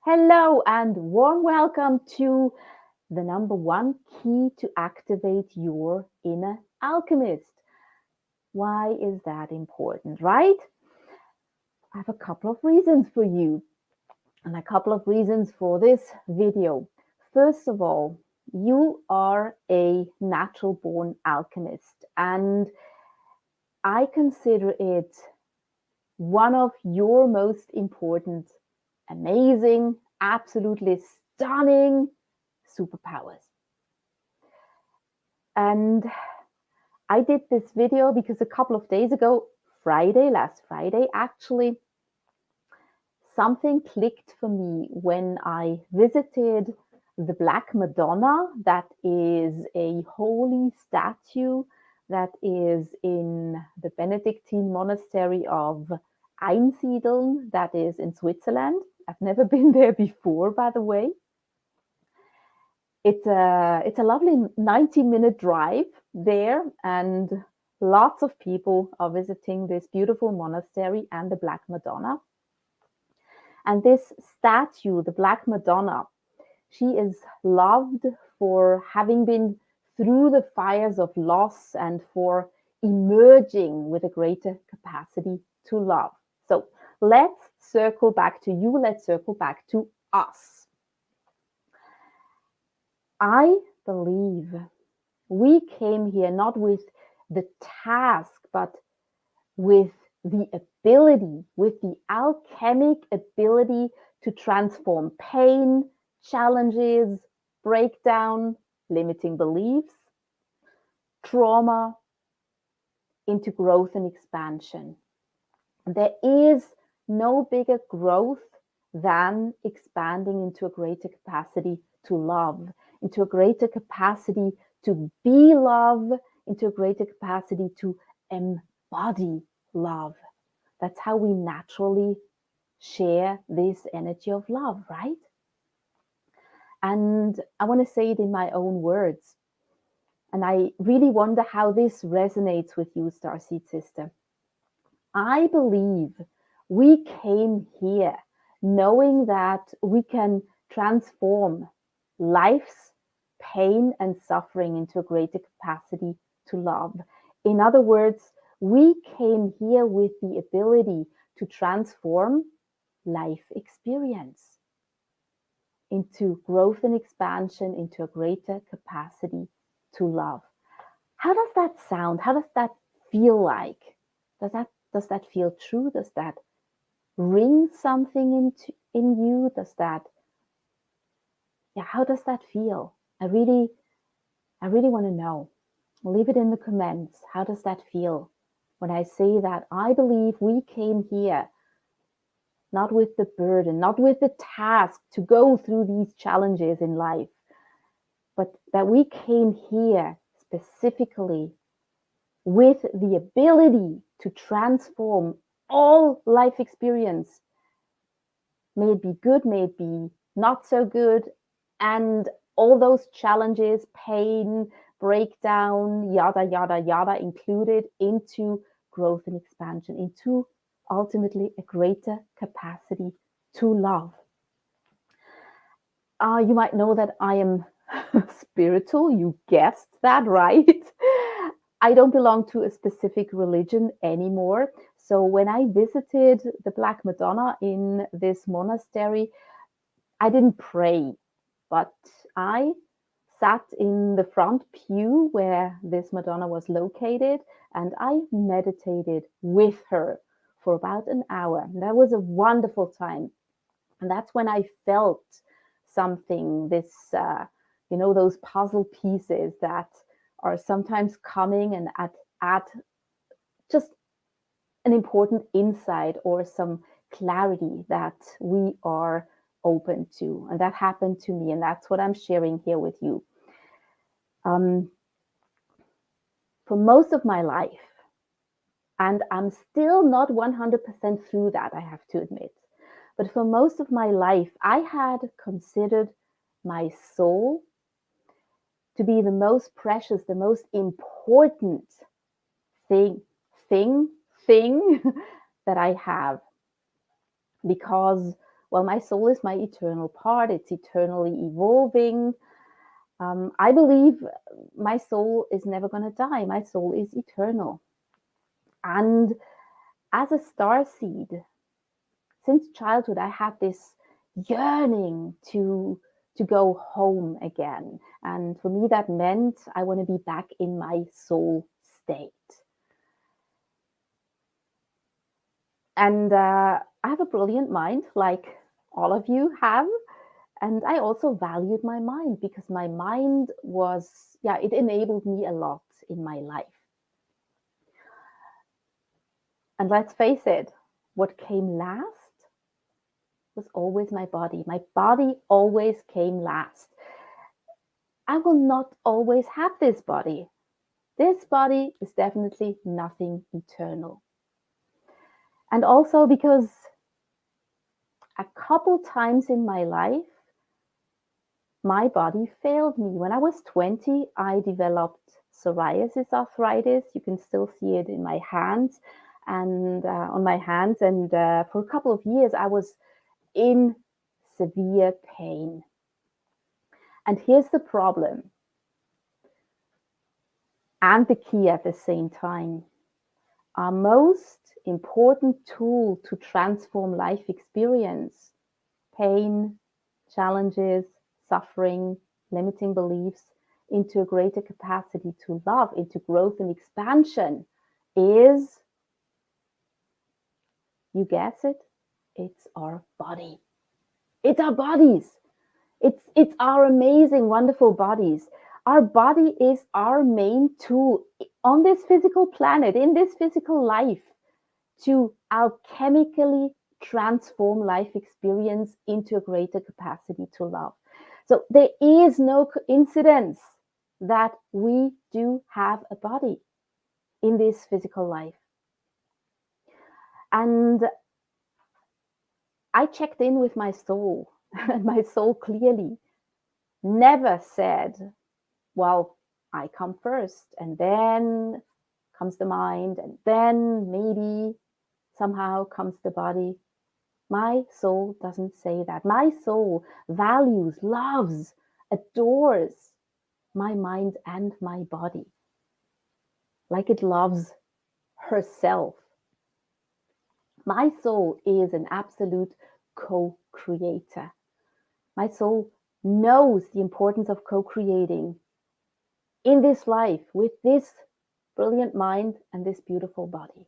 Hello and warm welcome to the number one key to activate your inner alchemist. Why is that important, right? I have a couple of reasons for you and a couple of reasons for this video. First of all, you are a natural born alchemist, and I consider it one of your most important, amazing, absolutely stunning superpowers. And I did this video because a couple of days ago, last Friday, actually, something clicked for me when I visited the Black Madonna, that is a holy statue that is in the Benedictine monastery of Einsiedeln, that is in Switzerland. I've never been there before, by the way. It's a lovely 90-minute drive there, and lots of people are visiting this beautiful monastery and the Black Madonna. And this statue, the Black Madonna, she is loved for having been through the fires of loss and for emerging with a greater capacity to love. So let's circle back to you. Let's circle back to us. I believe we came here not with the task, but with the ability, with the alchemic ability to transform pain, challenges, breakdown, limiting beliefs, trauma into growth and expansion. There is no bigger growth than expanding into a greater capacity to love, into a greater capacity to be love, into a greater capacity to embody love. That's how we naturally share this energy of love, right? And I want to say it in my own words. And I really wonder how this resonates with you, Starseed Sister. I believe we came here knowing that we can transform life's pain and suffering into a greater capacity to love. In other words, we came here with the ability to transform life experience into growth and expansion, into a greater capacity to love. How does that sound? How does that feel like? Does that feel true? Does that ring something in you? How does that feel? I really want to know. Leave it in the comments. How does that feel when I say that I believe we came here not with the burden, not with the task to go through these challenges in life, but that we came here specifically with the ability to transform all life experience. May it be good, may it be not so good, and all those challenges, pain, breakdown, yada, yada, yada, included into growth and expansion, into ultimately a greater capacity to love. You might know that I am spiritual. You guessed that, right? I don't belong to a specific religion anymore. So when I visited the Black Madonna in this monastery, I didn't pray, but I sat in the front pew where this Madonna was located, and I meditated with her for about an hour. And that was a wonderful time. And that's when I felt something, those puzzle pieces that are sometimes coming and at just an important insight or some clarity that we are open to. And that happened to me, and that's what I'm sharing here with you. For most of my life, and I'm still not 100% through that, I have to admit, but for most of my life, I had considered my soul to be the most precious, the most important thing that I have, because Well, my soul is my eternal part. It's eternally evolving. I believe my soul is never going to die. My soul is eternal. And as a star seed, since childhood, I had this yearning to go home again. And for me, that meant I want to be back in my soul state. And I have a brilliant mind, like all of you have. And I also valued my mind because my mind was, yeah, it enabled me a lot in my life. And let's face it, what came last was always my body. My body always came last. I will not always have this body. This body is definitely nothing eternal. And also because a couple times in my life, my body failed me. When I was 20, I developed psoriasis arthritis. You can still see it in my hands and on my hands. And for a couple of years, I was in severe pain. And here's the problem, and the key at the same time. Our most important tool to transform life experience, pain, challenges, suffering, limiting beliefs, into a greater capacity to love, into growth and expansion is, you guess it, it's our body. It's our bodies. It's our amazing, wonderful bodies. Our body is our main tool on this physical planet, in this physical life, to alchemically transform life experience into a greater capacity to love. So there is no coincidence that we do have a body in this physical life. And I checked in with my soul, and my soul clearly never said, well, I come first, and then comes the mind, and then maybe somehow comes the body. My soul doesn't say that. My soul values, loves, adores my mind and my body like it loves herself. My soul is an absolute co-creator. My soul knows the importance of co-creating in this life with this brilliant mind and this beautiful body.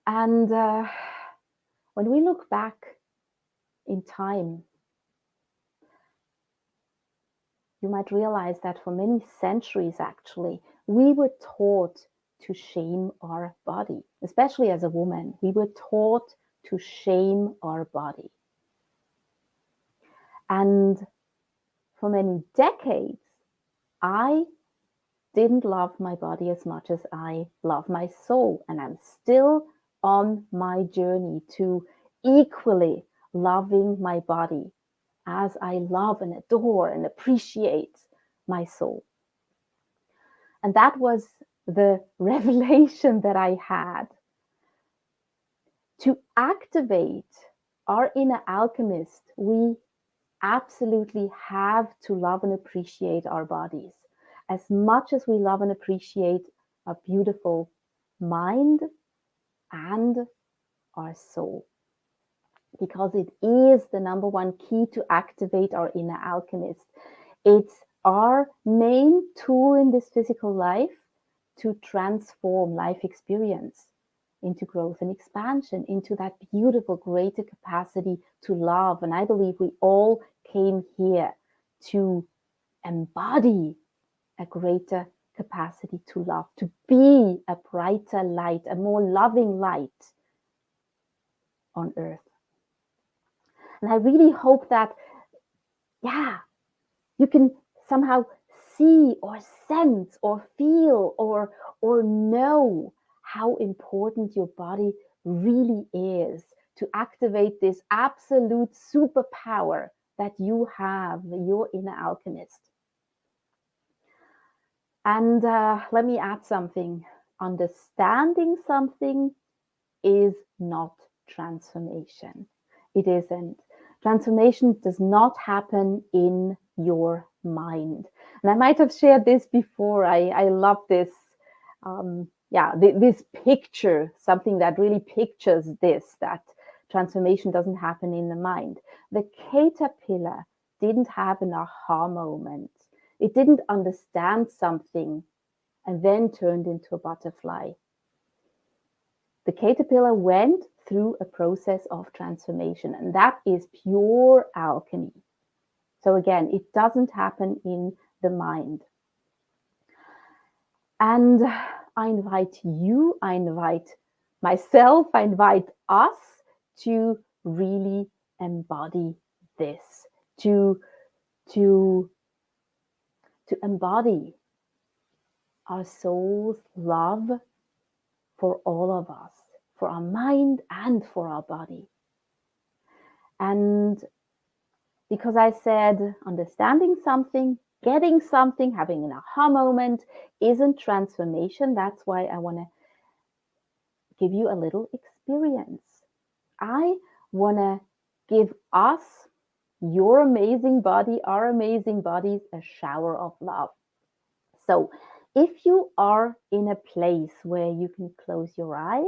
And when we look back in time, you might realize that for many centuries, actually, we were taught to shame our body, especially as a woman. We were taught to shame our body. And for many decades, I didn't love my body as much as I love my soul. And I'm still on my journey to equally loving my body as I love and adore and appreciate my soul. And that was the revelation that I had. To activate our inner alchemist, we absolutely have to love and appreciate our bodies as much as we love and appreciate our beautiful mind and our soul, because it is the number one key to activate our inner alchemist. It's our main tool in this physical life to transform life experience into growth and expansion, into that beautiful, greater capacity to love. And I believe we all came here to embody a greater capacity to love, to be a brighter light, a more loving light on earth. And I really hope that, yeah, you can somehow see or sense or feel or know how important your body really is to activate this absolute superpower that you have, your inner alchemist. And let me add something. Understanding something is not transformation. It isn't. Transformation does not happen in your mind. And I might have shared this before. I love this. This picture, something that really pictures this, that transformation doesn't happen in the mind. The caterpillar didn't have an aha moment. It didn't understand something and then turned into a butterfly. The caterpillar went through a process of transformation, and that is pure alchemy. So again, it doesn't happen in the mind. And I invite you, I invite myself, I invite us to really embody this, to embody our soul's love for all of us, for our mind and for our body. And because I said understanding something, getting something, having an aha moment isn't transformation, that's why I want to give you a little experience. I want to give us, your amazing body, our amazing bodies, a shower of love. So if you are in a place where you can close your eyes,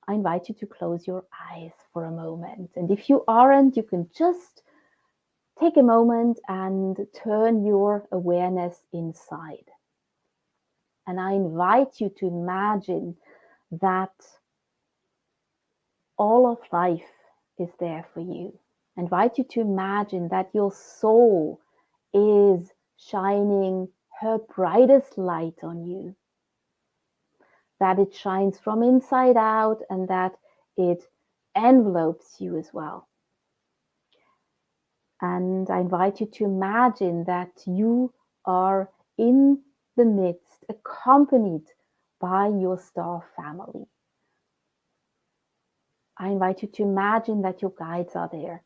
I invite you to close your eyes for a moment. And if you aren't, you can just take a moment and turn your awareness inside. And I invite you to imagine that all of life is there for you. I invite you to imagine that your soul is shining her brightest light on you, that it shines from inside out and that it envelopes you as well. And I invite you to imagine that you are in the midst, accompanied by your star family. I invite you to imagine that your guides are there.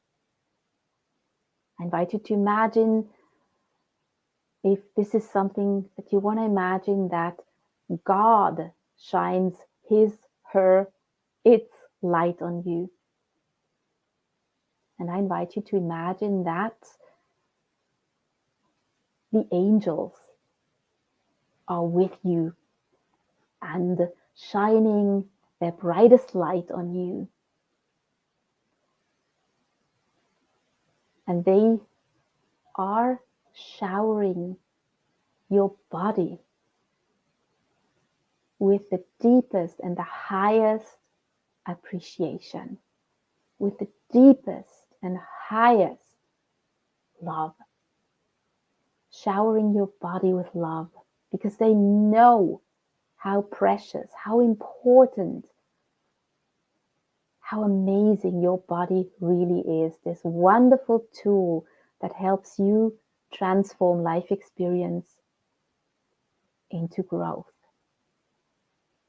I invite you to imagine, if this is something that you want to imagine, that God shines his, her, its light on you. And I invite you to imagine that the angels are with you and shining their brightest light on you. And they are showering your body with the deepest and the highest appreciation, with the deepest and highest love. Showering your body with love because they know how precious, how important, how amazing your body really is. This wonderful tool that helps you transform life experience into growth,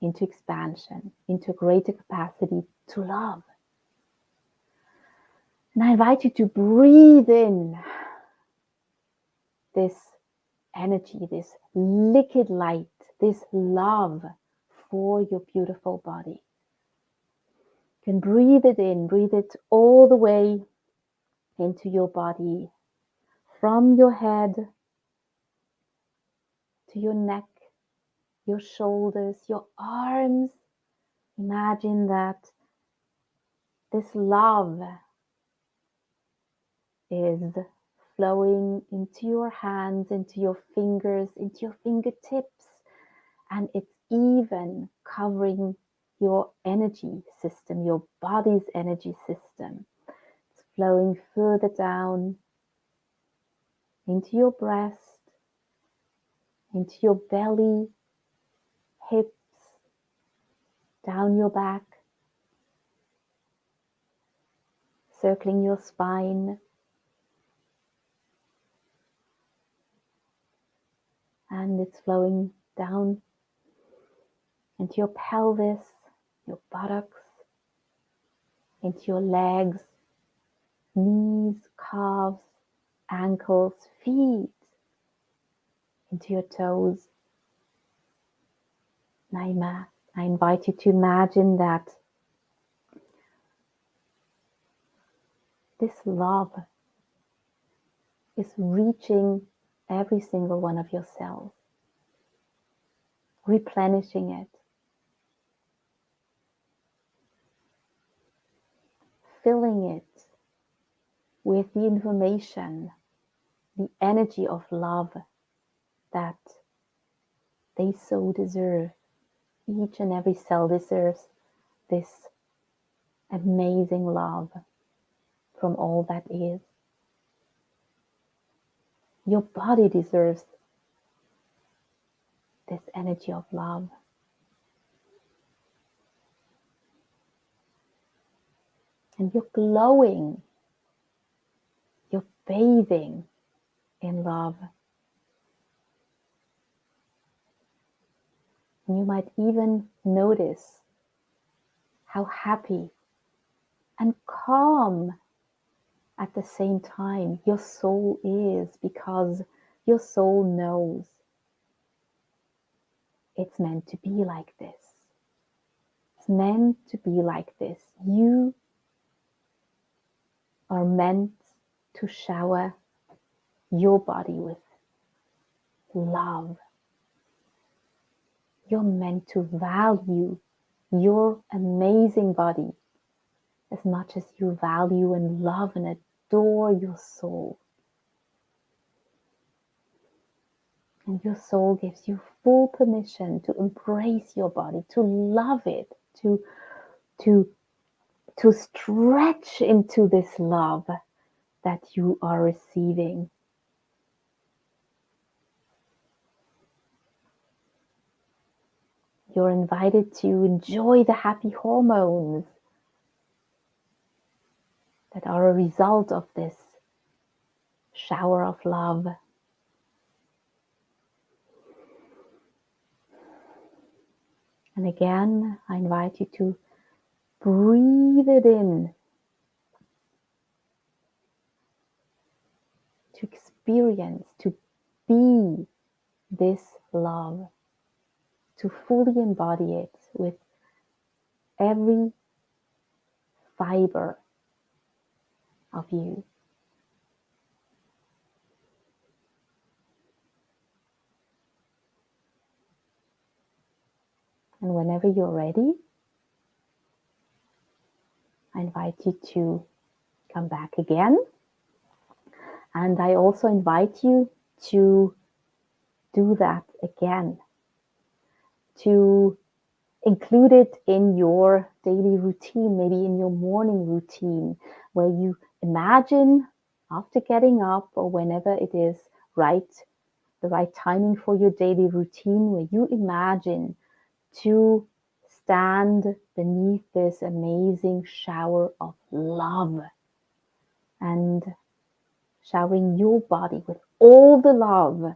into expansion, into greater capacity to love. And I invite you to breathe in this energy, this liquid light, this love for your beautiful body. You can breathe it in, breathe it all the way into your body, from your head to your neck, your shoulders, your arms. Imagine that this love is flowing into your hands, into your fingers, into your fingertips, and it's even covering your energy system, your body's energy system. It's flowing further down into your breast, into your belly, hips, down your back, circling your spine, and it's flowing down into your pelvis, your buttocks, into your legs, knees, calves, ankles, feet, into your toes. I invite you to imagine that This love is reaching every single one of your cells, replenishing it, filling it with the information, the energy of love that they so deserve. Each and every cell deserves this amazing love from all that is. Your body deserves this energy of love. And you're glowing, you're bathing in love. And you might even notice how happy and calm at the same time your soul is, because your soul knows it's meant to be like this. It's meant to be like this. You are meant to shower your body with love. You're meant to value your amazing body as much as you value and love and adore your soul. And your soul gives you full permission to embrace your body, to love it, to stretch into this love that you are receiving. You're invited to enjoy the happy hormones that are a result of this shower of love. And again, I invite you to breathe it in, to experience, to be this love, to fully embody it with every fiber of you. And whenever you're ready, I invite you to come back again. And I also invite you to do that again, to include it in your daily routine, maybe in your morning routine, where you imagine after getting up or whenever it is the right timing for your daily routine, where you imagine to stand beneath this amazing shower of love and showering your body with all the love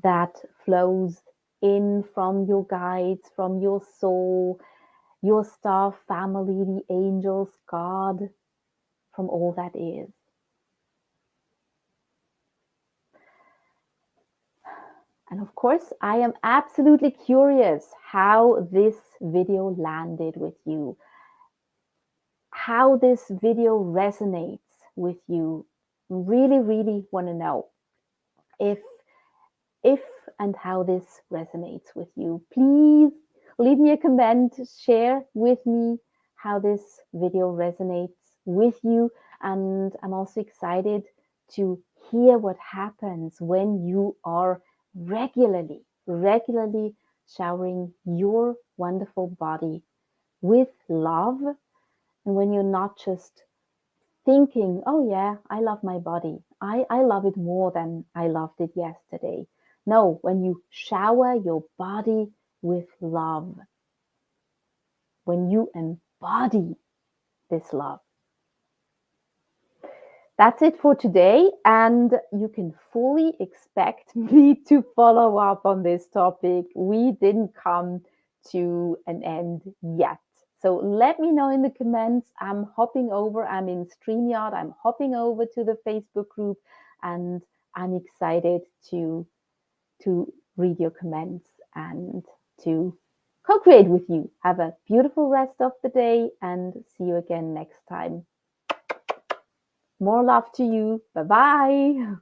that flows in from your guides, from your soul, your star family, the angels, God, from all that is. And of course, I am absolutely curious how this video landed with you, how this video resonates with you. Really, really want to know if and how this resonates with you. Please leave me a comment, share with me how this video resonates with you. And I'm also excited to hear what happens when you are regularly showering your wonderful body with love. And when you're not just thinking, oh yeah, I love my body. I love it more than I loved it yesterday. No, when you shower your body with love, when you embody this love. That's it for today, and you can fully expect me to follow up on this topic. We didn't come to an end yet. So let me know in the comments. I'm in StreamYard, I'm hopping over to the Facebook group, and I'm excited to read your comments and to co-create with you. Have a beautiful rest of the day and see you again next time. More love to you. Bye bye.